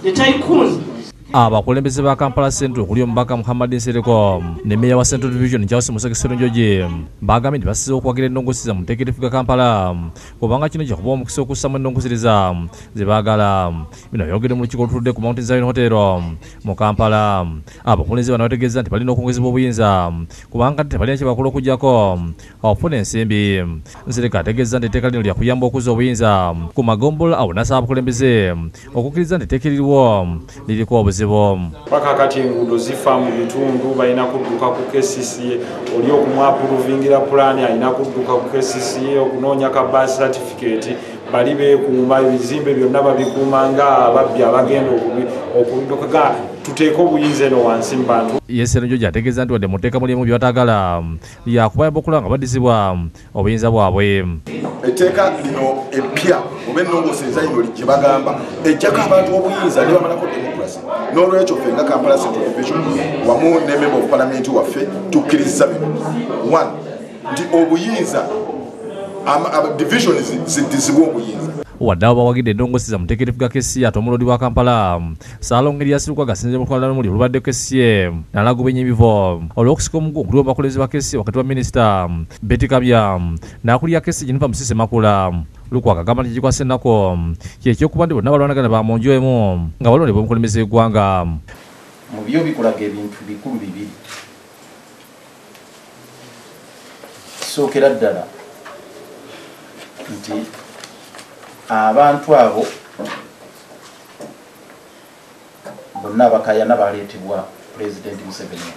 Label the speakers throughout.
Speaker 1: tetaikunze.
Speaker 2: Abakulembeze ba Kampala Central kuli omubaka Muhammad Nsereko ne meya wa Central Division Charles Musekesero Njoje bagambye nti basize okwagira endongoseza mu nteeketeefu ga Kampala kubanga kino kyakuba omukisa okussamu endongoseza ze baagala. Bino byogedde mu lukiiko olutudde ku Mount Zion Hotel mu Kampala. Abakulembeze bano bategeeza nti balina okwongezebwa obuyinza kubanga tebalina kye bakola okuggyako okufuna ensimbi. Nsereko ategeeza nti etteeka lino lya kuyamba okuzza obuyinza ku magombola awo n'asaba abakulembeze okukkiriza nti etteeka eririwo liriko obuzibu.
Speaker 3: Paka kati enguudo zifa mu bitundu balina kudduka ku KCCA oli okumwapuruvingira plan alina kudduka ku KCCA okunoonya ka birth certificate bali beekuuma ebizimbe byonna babikuuma nga ababbi abagenda okudduka tuteeka obuyinza eno wansi mu bantu.
Speaker 2: Yesero Njoje ategeeza nti wadde mu tteeka mulimu by'ataagala lyakubayamba okulaba nga baddizibwa obuyinza bwabwe.
Speaker 4: Etteeka lino eppya oba ennongoseza lino gye bagamba ejjako abantu obuyinza ne bamalako demokrasi. N'olwekyo ffe nga Kampala Central Division wamu ne member of parliament waffe tukkiriza bino. One, nti obuyinza division ziddizibwa obuyinza.
Speaker 2: Wadde abo bawagidde endongoseza mu nteeketeefu ga KCCA ate omulodi wa Kampala Ssaalongo Yasirukwa gasinze mu kwala n'omuli olubadde KCCA n'alagubenya ebivo olw'okusika omugu okuli w'abakulembeze ba KCCA wakati wa minisita Betty Kamya n'akulira KCCA Jennifer Musisi Makula. Lukwago agamba nti kikwasa ennaku ky'ekyokuba nti bonna balwanagana ba mu nju emu nga balondebwa omukulembeze w'eggwanga.
Speaker 5: Mu byo bikulaga ebintu bikulu bibiri. Sookera ddala nti abantu abo bonna bakayana baleetebwa Pulezidenti Museveni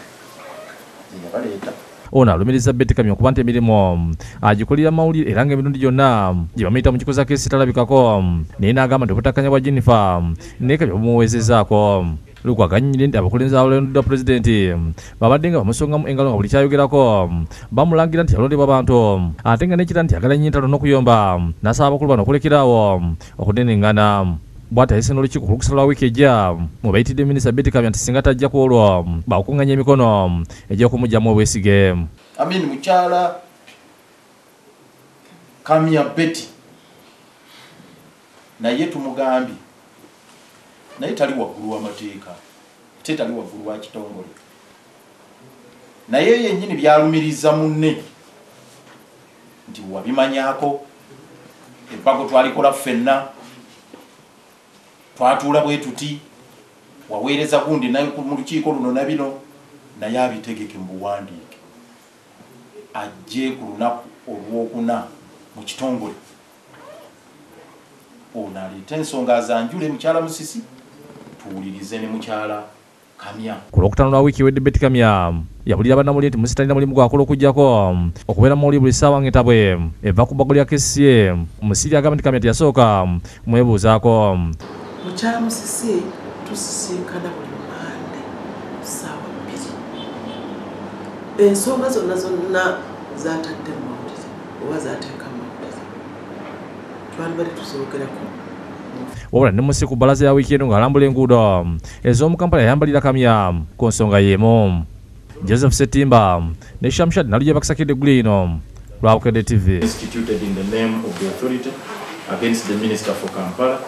Speaker 5: yabaleeta.
Speaker 2: Ono alumiriza Betty Kamya okuba nti emirimu agikulira mawulire era ng'emirundi gyonna gye bamuyita mu kiko za KCCA talabikako naye n'agamba nti obutakkanya bwa Jennifer naye Kamya bumuweezezzaako. Lukwago annyonnyodde nti abakulembeze abalondebwa Pulezidenti babadde nga bamusongamu engalo nga buli kyayogerako bamulangira nti yalondebwa abantu ate nga n'ekira nti yagala nnyo entalo n'okuyomba n'asaba abakulu bano okulekeraawo okunenengana. Bw'ati ayise n'olukiiko ku Lwokusatu lwa wiiki ejja mwe bayitidde minisita Betty Kamya nti singa tajja ku olwo bakuŋŋanya emikono egy'okumuggyamu obwesige.
Speaker 5: Mukyala Kamya Betty naye tumugambye naye tali waggulu w'amateeka ate tali waggulu wa kitongole naye yennyini byalumiriza munne nti wabimanyako ebbago twalikola ffenna twatuula bwe tuti waweereza gundi naye mu lukiiko luno na bino naye abitegeke mu buwandiike ajje ku lunaku olwokuna mu kitongole ono aleeta ensonga azanjule mukyala Musisi tuwulirize ne mukyala Kamya.
Speaker 2: Ku Lwokutaano lwa wiiki ewedde Betty Kamya yabulira bannamawulire nti Musisi talina mulimu gwakola okuggyako okubeera mu mawulire buli ssaawa ng'entabwe eva ku bbago lya KCCA. Musiri agamba nti Kamya teyasooka mwebuuzaako.
Speaker 1: Mukyala Musisi tusisinkana buli Mande ssaawa 2. Ensonga zonna zaatadde mu mawulire oba zaateeka mu mawulire twali bali tusookerako.
Speaker 2: Wabula ne Musisi ku bbalaza ya wiiki eno ng'alambula enguudo ez'omu Kampala yayambalira Kamya ku nsonga y'emu. Joseph Setimba ne Shamshad Nalugye bakisakidde Green Lwabukedde TV.
Speaker 5: Instituted in the name of the authority against the Minister for Kampala.